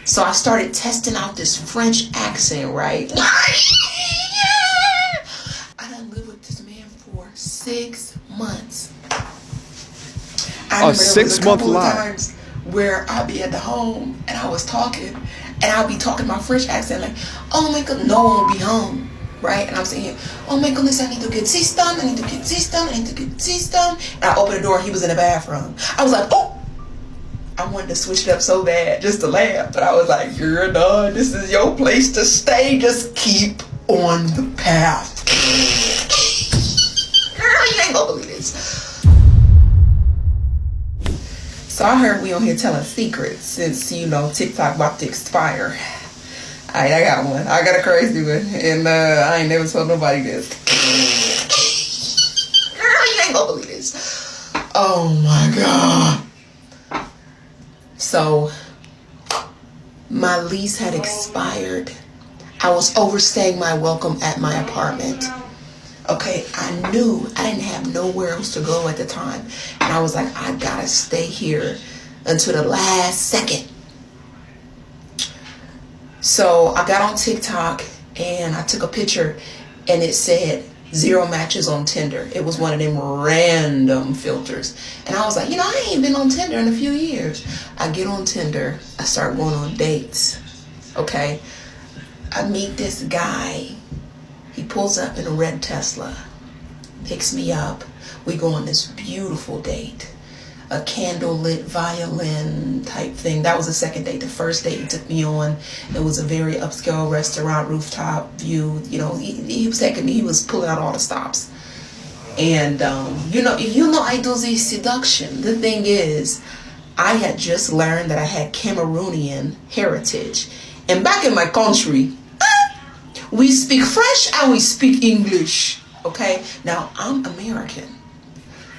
So I started testing out this French accent, right? I done lived with this man for 6 months. I remember there was a couple of times where I'd be at the home and I was talking and I'd be talking my French accent like, oh my god, no one will be home, right? And I'm saying, oh my goodness, I need to get this done, I need to get this done, I need to get this done. And I opened the door and he was in the bathroom. I was like, oh! I wanted to switch it up so bad just to laugh, but I was like, you're done, this is your place to stay, just keep on the path. Girl, you ain't gonna believe this. So I heard we on here telling secrets since, you know, TikTok about to expire. Alright, I got one. I got a crazy one. And I ain't never told nobody this. Girl, you ain't gonna believe this. Oh my God. So, my lease had expired. I was overstaying my welcome at my apartment. Okay, I knew I didn't have nowhere else to go at the time. And I was like, I gotta stay here until the last second. So I got on TikTok and I took a picture and it said 0 matches on Tinder. It was one of them random filters. And I was like, you know, I ain't been on Tinder in a few years. I get on Tinder, I start going on dates. Okay, I meet this guy. He pulls up in a red Tesla, picks me up. We go on this beautiful date, a candlelit violin type thing. That was the second date. The first date he took me on, it was a very upscale restaurant, rooftop view. You know, he was taking me, he was pulling out all the stops. And you know I do the seduction. The thing is, I had just learned that I had Cameroonian heritage. And back in my country, we speak French and we speak English, okay? Now, I'm American.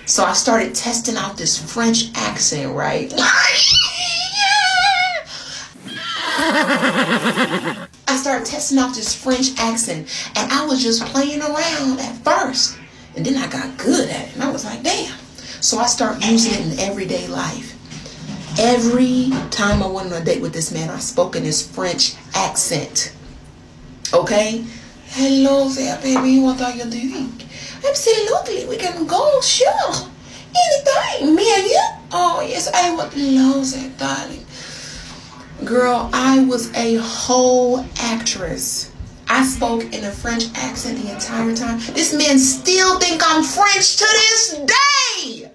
So I started testing out this French accent, right? I started testing out this French accent and I was just playing around at first. And then I got good at it and I was like, damn. So I started using it in everyday life. Every time I went on a date with this man, I spoke in his French accent. Okay? Hello there, baby. What are you doing? Absolutely. We can go, sure. Anytime. Me and you? Oh, yes, I would love that, darling. Girl, I was a whole actress. I spoke in a French accent the entire time. This man still think I'm French to this day.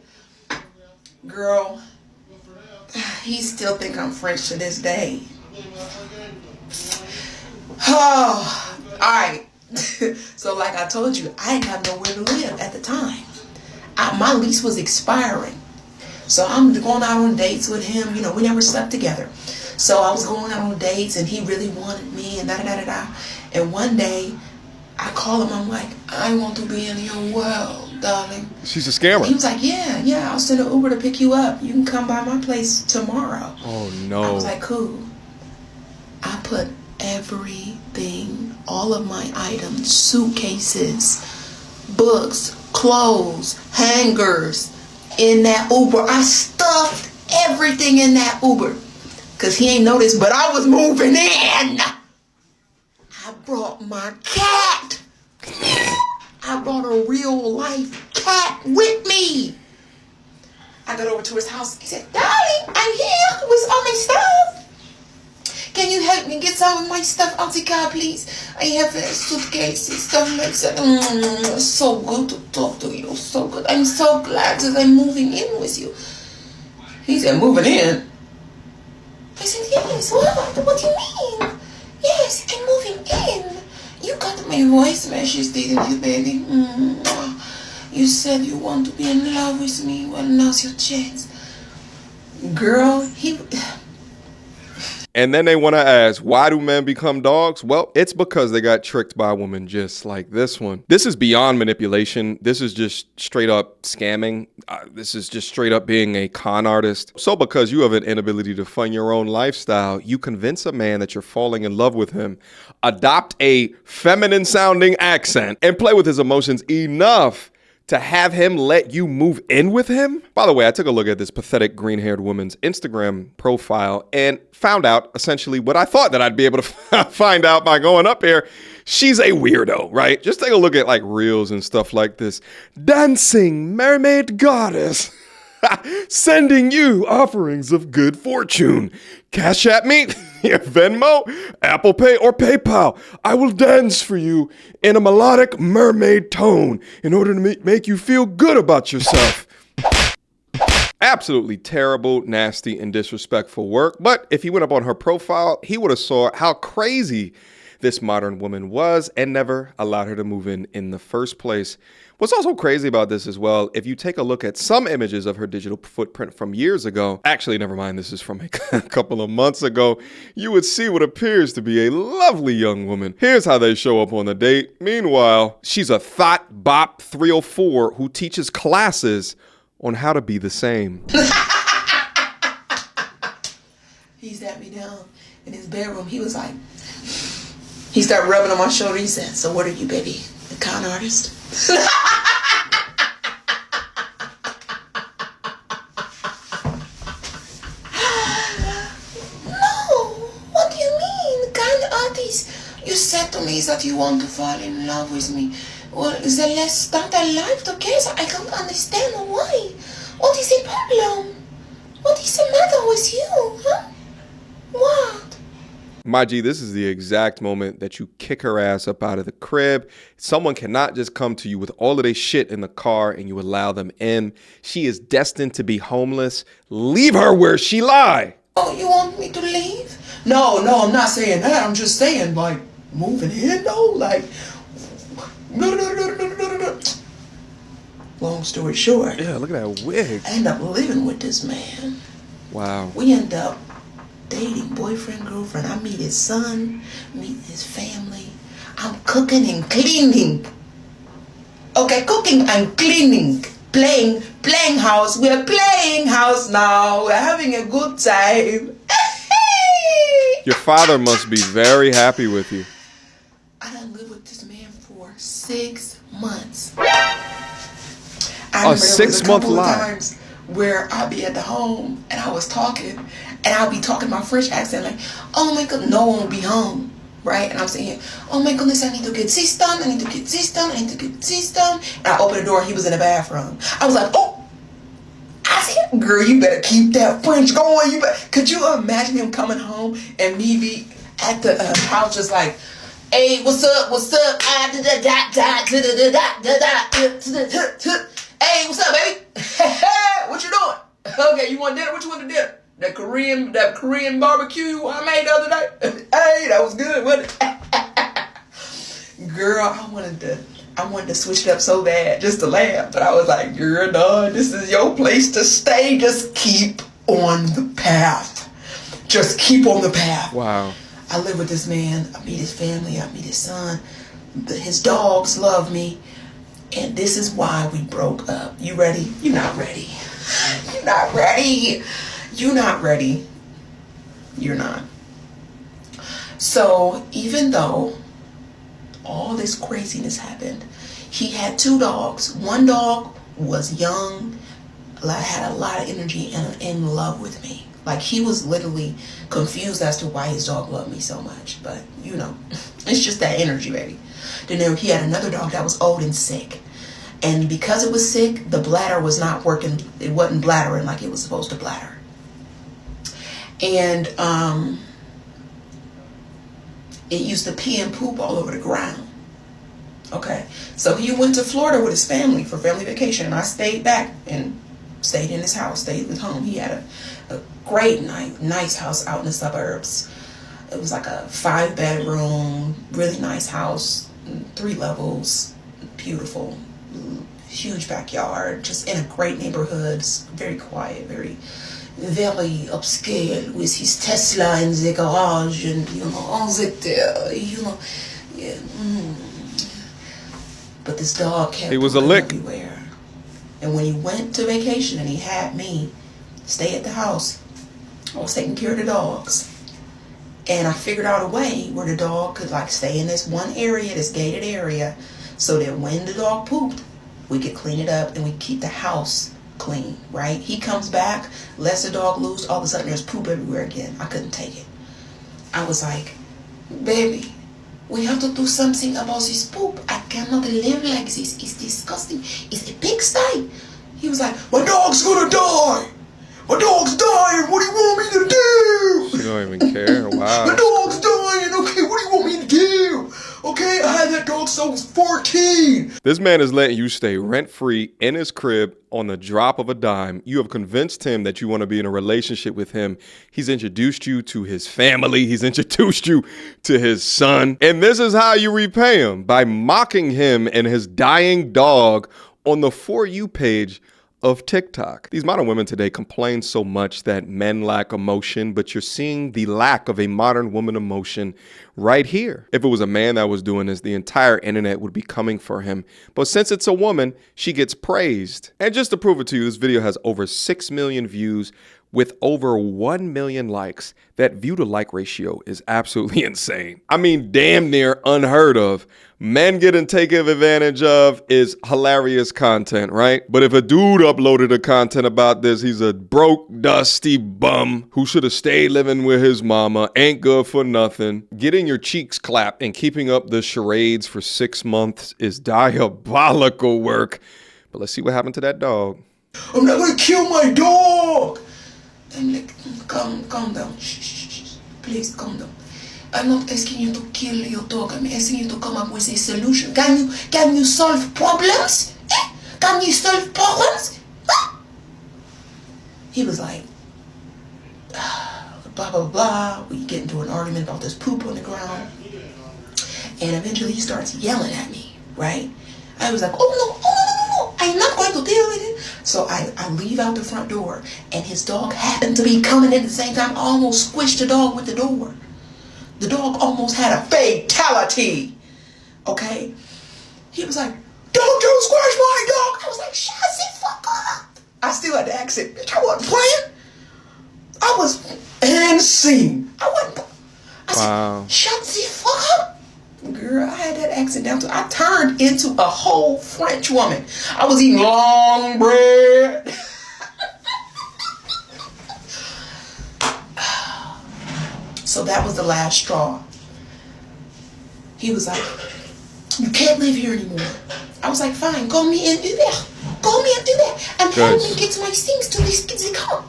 Girl, he still think I'm French to this day. Oh, all right. So like I told you, I didn't have nowhere to live at the time. My lease was expiring. So I'm going out on dates with him. You know, we never slept together. So I was going out on dates and he really wanted me and da-da-da-da-da. And one day I call him. I'm like, I want to be in your world, darling. She's a scammer. And he was like, yeah, I'll send an Uber to pick you up. You can come by my place tomorrow. Oh, no. I was like, cool. I put everything, all of my items, suitcases, books, clothes, hangers in that Uber. I stuffed everything in that Uber because he ain't noticed, but I was moving in. I brought my cat. I brought a real life cat with me. I got over to his house. He said, darling, I'm here with all my stuff. Can you help me get some of my stuff out the car, please? I have a suitcase and stuff like that. So good to talk to you. So good. I'm so glad that I'm moving in with you. He said, moving in? I said, yes. What do you mean? Yes, I'm moving in. You got my voice message, didn't you, baby? You said you want to be in love with me. Well, now's your chance. Girl, And then they want to ask, why do men become dogs? Well, it's because they got tricked by a woman just like this one. This is beyond manipulation. This is just straight up scamming. This is just straight up being a con artist. So because you have an inability to fund your own lifestyle, you convince a man that you're falling in love with him, adopt a feminine sounding accent, and play with his emotions enough to have him let you move in with him? By the way, I took a look at this pathetic green-haired woman's Instagram profile and found out essentially what I thought that I'd be able to find out by going up here. She's a weirdo, right? Just take a look at like reels and stuff like this. Dancing mermaid goddess. Sending you offerings of good fortune. Cashapp me, your Venmo, Apple Pay, or PayPal. I will dance for you in a melodic mermaid tone in order to make you feel good about yourself. Absolutely terrible, nasty, and disrespectful work. But if he went up on her profile, he would have saw how crazy this modern woman was and never allowed her to move in the first place. What's also crazy about this as well, if you take a look at some images of her digital footprint from years ago, actually, never mind, this is from a couple of months ago, you would see what appears to be a lovely young woman. Here's how they show up on the date. Meanwhile, she's a thought bop 304 who teaches classes on how to be the same. He sat me down in his bedroom. He was like, he started rubbing on my shoulder. He said, "So what are you, baby? A con artist?" No, what do you mean, kind artist? You said to me that you want to fall in love with me. Well, then let's start a life together. I don't understand why. What is the problem? What is the matter with you, huh? What? My G, this is the exact moment that you kick her ass up out of the crib. Someone cannot just come to you with all of their shit in the car and you allow them in. She is destined to be homeless. Leave her where she lie. Oh, you want me to leave? No, I'm not saying that. I'm just saying, like, moving in, though? Like, no. Long story short. Yeah, look at that wig. I end up living with this man. Wow. We end up dating, boyfriend, girlfriend. I meet his son, meet his family. I'm cooking and cleaning. Okay, cooking and cleaning. Playing house. We're playing house now. We're having a good time. Your father must be very happy with you. I done lived with this man for 6 months. A 6 month lie. Where I'll be at the home and I was talking and I'll be talking my French accent like, oh my god, no one will be home, right? And I'm saying, oh my goodness, I need to get this done, I need to get this done, I need to get this done. And I opened the door, he was in the bathroom. I was like, oh, I said, girl, you better keep that French going. Could you imagine him coming home and me be at the house just like, hey, what's up? Hey, what's up, baby? What you doing? Okay, you want dinner? What you want to dinner? That Korean barbecue I made the other day. Hey, that was good, wasn't it? Girl, I wanted to switch it up so bad just to laugh, but I was like, girl, no, this is your place to stay. Just keep on the path. Just keep on the path. Wow. I live with this man. I meet his family. I meet his son. His dogs love me. And this is why we broke up. You ready? You're not ready. You're not ready. You're not ready. You're not. So even though all this craziness happened, he had 2 dogs. One dog was young, had a lot of energy and in love with me. Like, he was literally confused as to why his dog loved me so much. But, you know, it's just that energy, baby. Then he had another dog that was old and sick. And because it was sick, the bladder was not working. It wasn't bladdering like it was supposed to bladder. And it used to pee and poop all over the ground. Okay. So he went to Florida with his family for family vacation. And I stayed back and stayed in his house, stayed at home. He had a great, nice house out in the suburbs. It was like a 5-bedroom, really nice house, 3 levels, beautiful, huge backyard, just in a great neighborhood, very quiet, very upscale, with his Tesla in the garage, and all that there, yeah. But this dog kept He was a lick everywhere. And when he went to vacation and he had me stay at the house, I was taking care of the dogs. And I figured out a way where the dog could like stay in this one area, this gated area, so that when the dog pooped, We could clean it up and we keep the house clean, right? He comes back, lets the dog loose, all of a sudden there's poop everywhere again. I couldn't take it. I was like, baby, we have to do something about this poop. I cannot live like this. It's disgusting. It's a pigsty. He was like, my dog's gonna die. My dog's dying. What do you want me to do? You don't even care. Wow. My dog's dying. Okay, what do you want me to do? Okay, I had that dog since I was 14. This man is letting you stay rent-free in his crib on the drop of a dime. You have convinced him that you want to be in a relationship with him. He's introduced you to his family. He's introduced you to his son. And this is how you repay him, by mocking him and his dying dog on the For You page of TikTok. These modern women today complain so much that men lack emotion, but you're seeing the lack of a modern woman emotion right here. If it was a man that was doing this, the entire internet would be coming for him. But since it's a woman, she gets praised. And just to prove it to you, this video has over 6 million views with over 1 million likes. That view to like ratio is absolutely insane. I mean, damn near unheard of. Men getting taken advantage of is hilarious content, right? But if a dude uploaded a content about this, he's a broke, dusty bum who should have stayed living with his mama, ain't good for nothing. Getting your cheeks clapped and keeping up the charades for 6 months is diabolical work. But let's see what happened to that dog. I'm not gonna kill my dog. I'm like, calm down. Shh. Please calm down. I'm not asking you to kill your dog. I'm asking you to come up with a solution. Can you solve problems? Can you solve problems? He was like, blah, blah, blah. We get into an argument about this poop on the ground. And eventually he starts yelling at me, right? I was like, oh no, I'm not going to deal with it. So I leave out the front door, and his dog happened to be coming in at the same time. I almost squished the dog with the door. The dog almost had a fatality. Okay? He was like, don't you squish my dog. I was like, shut the fuck up. I still had the accent. Bitch, I wasn't playing. I was and scene. I said, shut the fuck up. Girl, I had that accent down to, I turned into a whole French woman. I was eating long bread. So that was the last straw. He was like, you can't live here anymore. I was like, fine, call me and do that. Call me and do that. And help me get my things to this car.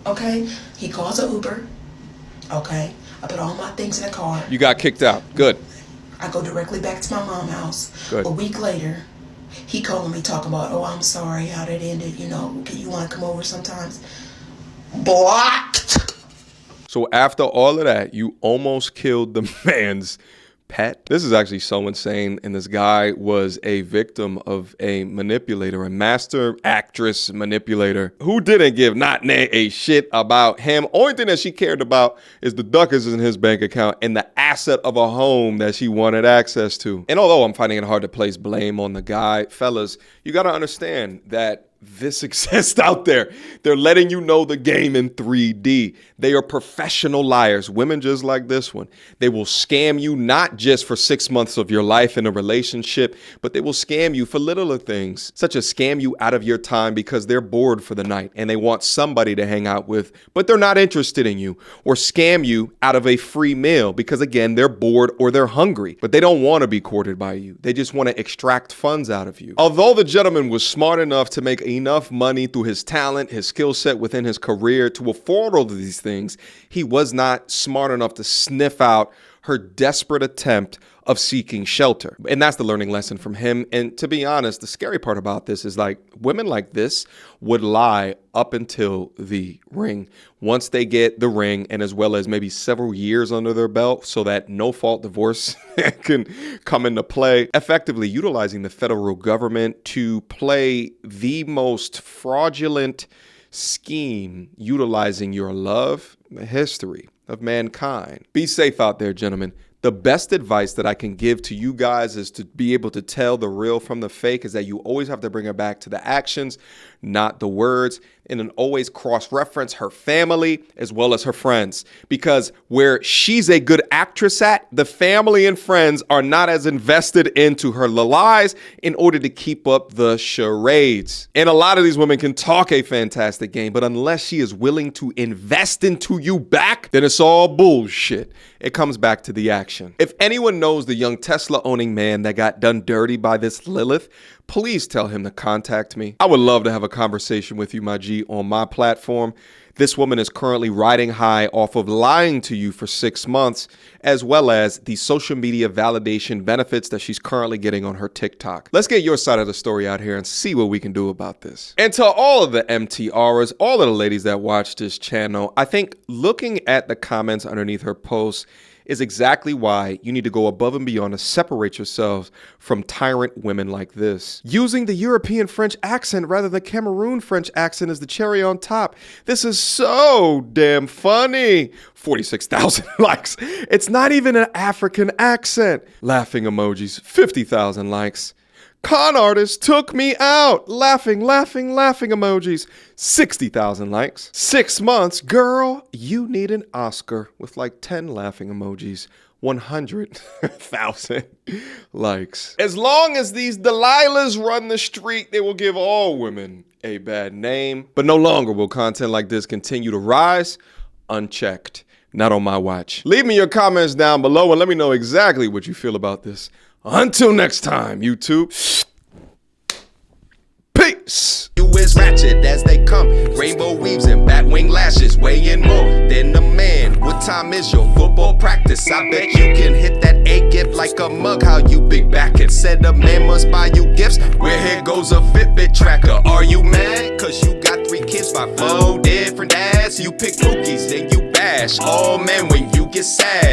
Okay? He calls an Uber. Okay? I put all my things in the car. You got kicked out. Good. I go directly back to my mom's house. Good. A week later, he calling me talking about, oh, I'm sorry how that ended. You know, you want to come over sometimes? Blocked. So after all of that, you almost killed the man's pet. This is actually so insane. And this guy was a victim of a manipulator, a master actress manipulator who didn't give not a shit about him. Only thing that she cared about is the duckers in his bank account and the asset of a home that she wanted access to. And although I'm finding it hard to place blame on the guy, fellas, you got to understand that this exists out there. They're letting you know the game in 3D. They are professional liars. Women just like this one. They will scam you not just for 6 months of your life in a relationship, but they will scam you for littler things, such as scam you out of your time because they're bored for the night and they want somebody to hang out with, but they're not interested in you, or scam you out of a free meal because, again, they're bored or they're hungry, but they don't want to be courted by you. They just want to extract funds out of you. Although the gentleman was smart enough to make enough money through his talent, his skill set within his career to afford all of these things, he was not smart enough to sniff out her desperate attempt of seeking shelter. And that's the learning lesson from him. And to be honest, the scary part about this is, like, women like this would lie up until the ring. Once they get the ring, and as well as maybe several years under their belt so that no-fault divorce can come into play, effectively utilizing the federal government to play the most fraudulent scheme, utilizing your love history of mankind. Be safe out there, gentlemen. The best advice that I can give to you guys is to be able to tell the real from the fake, is that you always have to bring it back to the actions, not the words, and then always cross-reference her family as well as her friends. Because where she's a good actress at, the family and friends are not as invested into her lies in order to keep up the charades. And a lot of these women can talk a fantastic game, but unless she is willing to invest into you back, then it's all bullshit. It comes back to the action. If anyone knows the young Tesla-owning man that got done dirty by this Lilith, please tell him to contact me. I would love to have a conversation with you, my G, on my platform. This woman is currently riding high off of lying to you for 6 months, as well as the social media validation benefits that she's currently getting on her TikTok. Let's get your side of the story out here and see what we can do about this. And to all of the MTRs, all of the ladies that watch this channel, I think looking at the comments underneath her posts is exactly why you need to go above and beyond to separate yourselves from tyrant women like this. Using the European French accent rather than Cameroon French accent is the cherry on top. This is so damn funny. 46,000 likes. It's not even an African accent. Laughing emojis. 50,000 likes. Con artist took me out. Laughing, laughing, laughing emojis. 60,000 likes. 6 months, girl, you need an Oscar with like 10 laughing emojis. 100,000 likes. As long as these Delilahs run the street, they will give all women a bad name. But no longer will content like this continue to rise unchecked. Not on my watch. Leave me your comments down below and let me know exactly what you feel about this. Until next time, YouTube. Peace. You is ratchet as they come. Rainbow weaves and batwing lashes. Weighing more than a man. What time is your football practice? I bet you can hit that A gift like a mug. How you big back and said a man must buy you gifts. Where here goes a Fitbit tracker. Are you mad? Cause you got 3 kids by 4 different dads. You pick cookies, then you bash. Oh man, when you get sad.